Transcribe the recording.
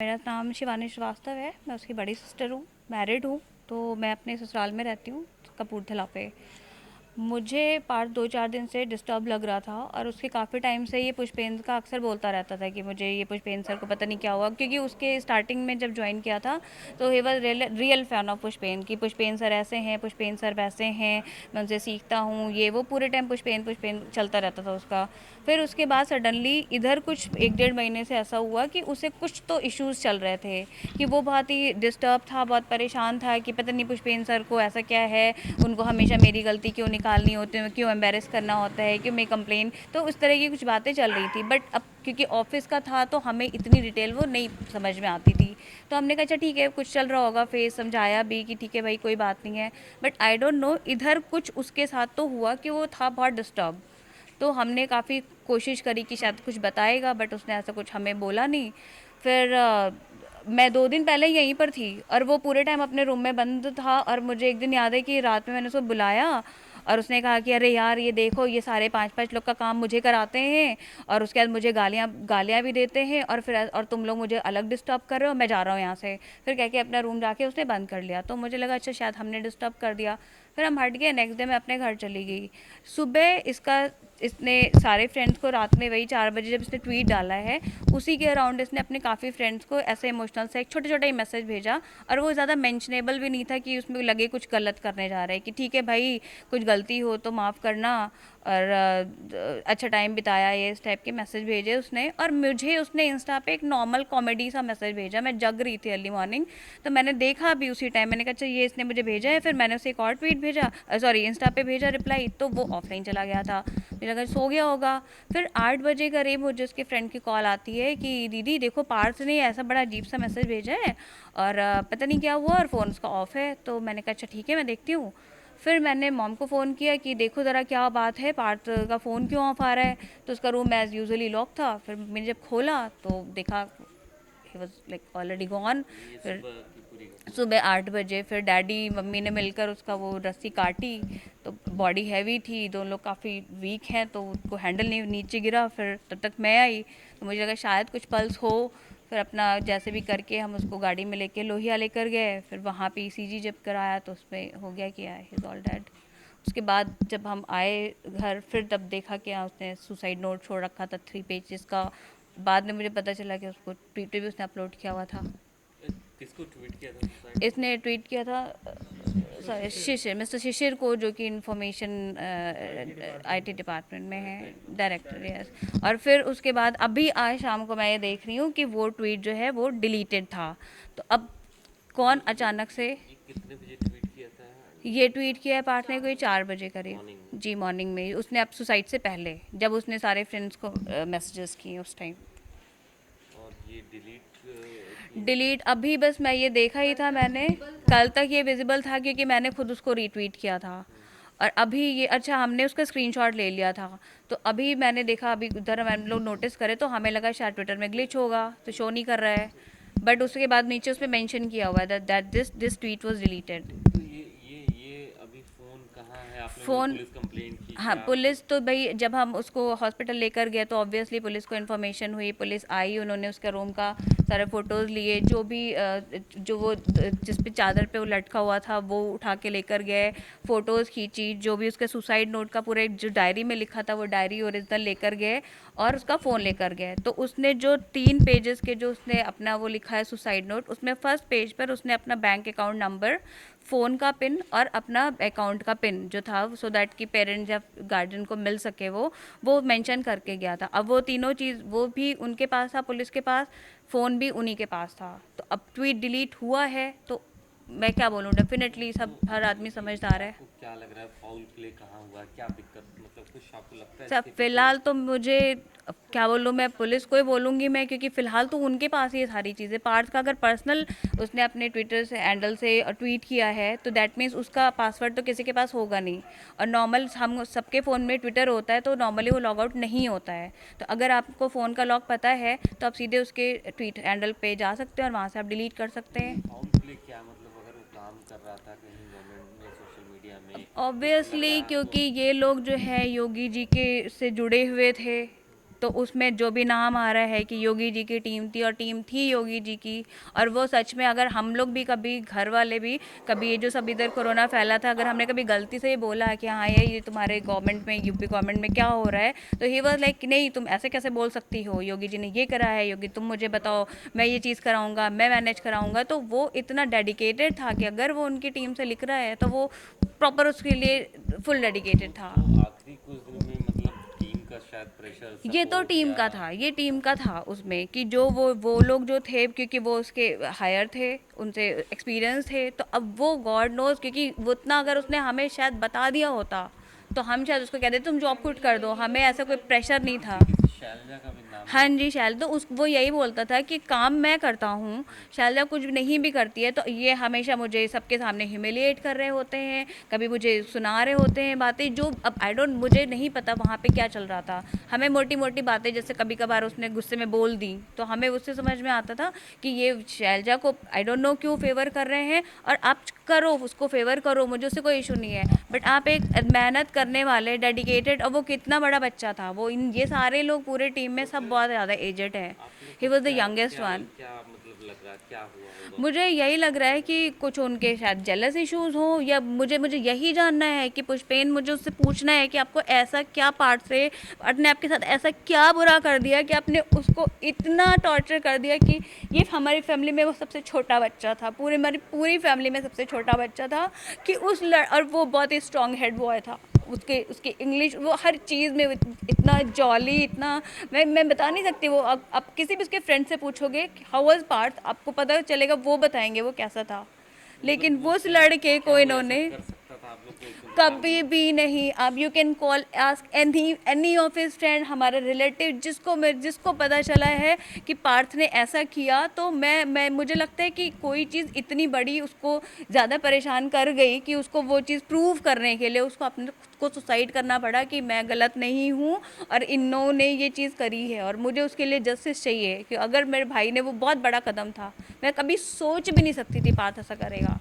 मेरा नाम शिवानी श्रीवास्तव है। मैं उसकी बड़ी सिस्टर हूँ, मैरिड हूँ। तो मैं अपने ससुराल में रहती हूँ, कपूरथला पे। मुझे पार्थ 2-4 दिन से डिस्टर्ब लग रहा था और उसके काफ़ी टाइम से ये पुष्पेंद्र का अक्सर बोलता रहता था कि मुझे ये पुष्पेंद्र सर को पता नहीं क्या हुआ, क्योंकि उसके स्टार्टिंग में जब ज्वाइन किया था तो he was real fan of Pushpendra, कि पुष्पेंद्र सर ऐसे हैं, पुष्पेंद्र सर वैसे हैं, मैं उनसे सीखता हूँ, ये वो पूरे टाइम पुष्पेंद्र पुष्पेंद्र चलता रहता था उसका। फिर उसके बाद सडनली इधर कुछ 1-1.5 महीने से ऐसा हुआ कि उसे कुछ तो इश्यूज़ चल रहे थे, कि वो बहुत ही डिस्टर्ब था, बहुत परेशान था कि पता नहीं पुष्पेंद्र सर को ऐसा क्या है, उनको हमेशा मेरी गलती क्यों निकालनी होती है, क्यों एम्बेरस करना होता है, क्यों मैं कंप्लेन। तो उस तरह की कुछ बातें चल रही थी, बट अब क्योंकि ऑफिस का था तो हमें इतनी डिटेल वो नहीं समझ में आती थी। तो हमने कहा अच्छा ठीक है, कुछ चल रहा होगा, फेस समझाया भी कि ठीक है भाई कोई बात नहीं है। बट आई डोंट नो इधर कुछ उसके साथ तो हुआ कि वो था बहुत डिस्टर्ब। तो हमने काफ़ी कोशिश करी कि शायद कुछ बताएगा, बट उसने ऐसा कुछ हमें बोला नहीं। फिर मैं 2 दिन पहले यहीं पर थी और वो पूरे टाइम अपने रूम में बंद था, और मुझे एक दिन याद है कि रात में मैंने उसको बुलाया और उसने कहा कि अरे यार ये देखो, ये सारे 5-5 लोग का काम मुझे कराते हैं और उसके बाद मुझे गालियाँ गालियाँ भी देते हैं, और फिर और तुम लोग मुझे अलग डिस्टर्ब कर रहे हो, मैं जा रहा हूँ यहाँ से। फिर कह के अपना रूम जाके उसने बंद कर लिया। तो मुझे लगा अच्छा शायद हमने डिस्टर्ब कर दिया। फिर हम हट गए। नेक्स्ट डे मैं अपने घर चली गई। सुबह इसने सारे फ्रेंड्स को रात में वही 4 बजे जब इसने ट्वीट डाला है, उसी के अराउंड इसने अपने काफ़ी फ्रेंड्स को ऐसे इमोशनल से एक छोटा छोटा ही मैसेज भेजा। और वो ज़्यादा मेंशनेबल भी नहीं था कि उसमें लगे कुछ गलत करने जा रहे हैं, कि ठीक है भाई कुछ गलती हो तो माफ़ करना, और अच्छा टाइम बिताया, ये इस टाइप के मैसेज भेजे उसने। और मुझे उसने इंस्टा पे एक नॉर्मल कॉमेडी सा मैसेज भेजा। मैं जग रही थी अर्ली मॉर्निंग, तो मैंने देखा भी उसी टाइम, मैंने कहा अच्छा ये इसने मुझे भेजा है। फिर मैंने उसे एक और ट्वीट भेजा, सॉरी इंस्टा पे भेजा रिप्लाई, तो वो ऑफलाइन चला गया था। मुझे लगा सो गया होगा। फिर 8 बजे करीब मुझे उसके फ्रेंड की कॉल आती है कि दीदी देखो पार्थ ने ऐसा बड़ा अजीब सा मैसेज भेजा है और पता नहीं क्या हुआ, और फ़ोन उसका ऑफ है। तो मैंने कहा अच्छा ठीक है मैं देखती हूँ। फिर मैंने मॉम को फ़ोन किया कि देखो ज़रा क्या बात है, पार्थ का फ़ोन क्यों ऑफ आ रहा है। तो उसका रूम एज़ यूजुअली लॉक था। फिर मैंने जब खोला तो देखा he was like already gone. फिर सुबह 8 बजे फिर डैडी मम्मी ने मिलकर उसका वो रस्सी काटी। तो बॉडी हैवी थी, दोनों लोग काफ़ी वीक हैं तो उसको हैंडल नहीं, नीचे गिरा। फिर तब तक मैं आई तो मुझे लगा शायद कुछ पल्स हो। फिर अपना जैसे भी करके हम उसको गाड़ी में लेके लोहिया लेकर गए। फिर वहाँ पे ईसीजी जब कराया तो उसमें हो गया कि ही इज़ ऑल डेड। उसके बाद जब हम आए घर, फिर तब देखा कि उसने सुसाइड नोट छोड़ रखा था 3 पेजेस का। बाद में मुझे पता चला कि उसको ट्वीट पे भी उसने अपलोड किया हुआ था। किसको ट्वीट किया था सुसाइड नोट? इसने ट्वीट किया था सॉरी शिशिर, मिस्टर शिशिर को, जो कि इंफॉर्मेशन आईटी डिपार्टमेंट में है, डायरेक्टर। यस। और फिर उसके बाद अभी आज शाम को मैं ये देख रही हूँ कि वो ट्वीट जो है वो डिलीटेड था। तो अब कौन अचानक से ये कितने बजे ट्वीट किया था? ये ट्वीट किया है पार्थ ने, कोई 4 बजे करीब। मॉर्निंग में? जी मॉर्निंग में। उसने अब सुसाइड से पहले जब उसने सारे फ्रेंड्स को मैसेजेस किए उस टाइम। और ये डिलीट किए? डिलीट अभी बस मैं ये देखा ही था मैंने, कल तक ये विजिबल था क्योंकि मैंने खुद उसको रीट्वीट किया था। और अभी ये अच्छा हमने उसका स्क्रीनशॉट ले लिया था। तो अभी मैंने देखा, अभी उधर हम लोग नोटिस करें तो हमें लगा शायद ट्विटर में ग्लिच होगा तो शो नहीं कर रहा है। बट उसके बाद नीचे उसमें मेंशन किया हुआ है that this tweet was deleted. तो ये अभी फ़ोन कहाँ है? आपने मतलब फ़ोन, पुलिस कंप्लेंट की हाँ क्या कुछ? पुलिस तो भाई जब हम उसको हॉस्पिटल लेकर गए तो ऑब्वियसली पुलिस को इन्फॉर्मेशन हुई, पुलिस आई, उन्होंने उसके रूम का सारे फ़ोटोज़ लिए, जो भी जो वो जिस पे चादर पे वो लटका हुआ था वो उठा के लेकर गए, फ़ोटोज़ खींची, जो भी उसके सुसाइड नोट का पूरे जो डायरी में लिखा था वो डायरी ओरिजिनल लेकर गए, और उसका फ़ोन लेकर गए। तो उसने जो 3 पेजेस के जो उसने अपना वो लिखा है सुसाइड नोट, उसमें फर्स्ट पेज पर उसने अपना बैंक अकाउंट नंबर, फ़ोन का पिन और अपना अकाउंट का पिन जो था, सो दैट कि पेरेंट्स या गार्जियन को मिल सके वो मेंशन करके गया था। अब वो तीनों चीज़ वो भी उनके पास था, पुलिस के पास, फ़ोन भी उन्हीं के पास था। तो अब ट्वीट डिलीट हुआ है तो मैं क्या बोलूँ, डेफिनेटली सब तो हर आदमी समझदार है। आपको क्या लग रहा है, फाउल प्ले कहाँ हुआ? क्या दिक्कत, मतलब कुछ आपको लगता है सब इसके पीछे? फिलहाल तो मुझे, अब क्या बोलूँ, मैं पुलिस को ही बोलूँगी मैं, क्योंकि फ़िलहाल तो उनके पास ही ये सारी चीज़ें। पार्थ का अगर पर्सनल उसने अपने ट्विटर से हैंडल से ट्वीट किया है तो दैट मीन्स उसका पासवर्ड तो किसी के पास होगा नहीं। और नॉर्मल हम सबके फ़ोन में ट्विटर होता है तो नॉर्मली वो लॉग आउट नहीं होता है। तो अगर आपको फ़ोन का लॉक पता है तो आप सीधे उसके ट्वीट हैंडल पे जा सकते हैं और वहाँ से आप डिलीट कर सकते नहीं, हैं। फाउल प्ले क्या मतलब? अगर वो काम कर रहा था कहीं गवर्नमेंट में, सोशल मीडिया में, कुछ लग ऑब्वियसली रहा है क्योंकि आपको? ये लोग जो है योगी जी के से जुड़े हुए थे, तो उसमें जो भी नाम आ रहा है कि योगी जी की टीम थी और टीम थी योगी जी की, और वो सच में अगर हम लोग भी कभी घर वाले भी कभी ये जो सब इधर कोरोना फैला था, अगर हमने कभी गलती से ये बोला कि हाँ ये तुम्हारे गवर्नमेंट में यूपी गवर्नमेंट में क्या हो रहा है, तो ही वाज लाइक नहीं तुम ऐसे कैसे बोल सकती हो, योगी जी ने ये करा है, योगी तुम मुझे बताओ, मैं ये चीज़ कराऊंगा, मैं मैनेज कराऊंगा। तो वो इतना डेडिकेटेड था कि अगर वो उनकी टीम से लिख रहा है तो वो प्रॉपर उसके लिए फुल डेडिकेटेड था। तो आखिरी कुछ दिन में मतलब टीम का शायद प्रेशर ये तो सपोर्ट टीम या का था, ये टीम का था उसमें कि जो वो लोग जो थे, क्योंकि वो उसके हायर थे, उनसे एक्सपीरियंस थे, तो अब वो गॉड नोज, क्योंकि वो उतना अगर उसने हमें शायद बता दिया होता तो हम शायद उसको कहते तुम जॉब क्विट कर दो, हमें ऐसा कोई प्रेशर नहीं था। किसी शैलजा का भी नाम हाँ है? जी, शैल तो उस वो यही बोलता था कि काम मैं करता हूँ, शैलजा कुछ नहीं भी करती है तो ये हमेशा मुझे सबके सामने ह्यूमिलिएट कर रहे होते हैं, कभी मुझे सुना रहे होते हैं बातें जो अब आई डोंट, मुझे नहीं पता वहाँ पे क्या चल रहा था। हमें मोटी मोटी बातें जैसे कभी कभार उसने गुस्से में बोल दी तो हमें उससे समझ में आता था कि ये शैलजा को आई डोंट नो क्यों फेवर कर रहे हैं, और आप करो उसको फेवर करो, मुझे उससे कोई इशू नहीं है, बट आप एक मेहनत करने वाले डेडिकेटेड, और वो कितना बड़ा बच्चा था, वो इन ये सारे लोग पूरे टीम में सब बहुत ज़्यादा एजेड है, आप लोग ही को वॉज द क्या यंगेस्ट क्या वन। क्या मतलब लग रहा है क्या हुआ होगा? मुझे यही लग रहा है कि कुछ उनके शायद जेलस इश्यूज हो, या मुझे मुझे यही जानना है कि पुष्पेन, मुझे उससे पूछना है कि आपको ऐसा क्या पार्ट से ने आपके साथ ऐसा क्या बुरा कर दिया कि आपने उसको इतना टॉर्चर कर दिया कि ये हमारी फैमिली में वो सबसे छोटा बच्चा था, पूरी हमारी पूरी फैमिली में सबसे छोटा बच्चा था, कि और वो बहुत ही स्ट्रॉन्ग हेड बॉय था, उसके उसकी इंग्लिश वो हर चीज़ में इतना जॉली, इतना मैं बता नहीं सकती। वो अब किसी भी उसके फ्रेंड से पूछोगे हाउ वाज पार्थ, आपको पता चलेगा, वो बताएंगे वो कैसा था, लेकिन मतलब वो वो उस क्या लड़के क्या को वो ऐसा इन्होंने कर सकता था आप लोग को एकदम कभी भी नहीं। आप you can call ask any of his friend, हमारा रिलेटिव, जिसको पता चला है कि पार्थ ने ऐसा किया, तो मैं मुझे लगता है कि कोई चीज़ इतनी बड़ी उसको ज़्यादा परेशान कर गई कि उसको वो चीज़ प्रूव करने के लिए उसको अपने खुद को सुसाइड करना पड़ा कि मैं गलत नहीं हूँ और इन्होंने ये चीज़ करी है, और मुझे उसके लिए जस्टिस चाहिए कि अगर मेरे भाई ने, वो बहुत बड़ा कदम था, मैं कभी सोच भी नहीं सकती थी पार्थ ऐसा करेगा।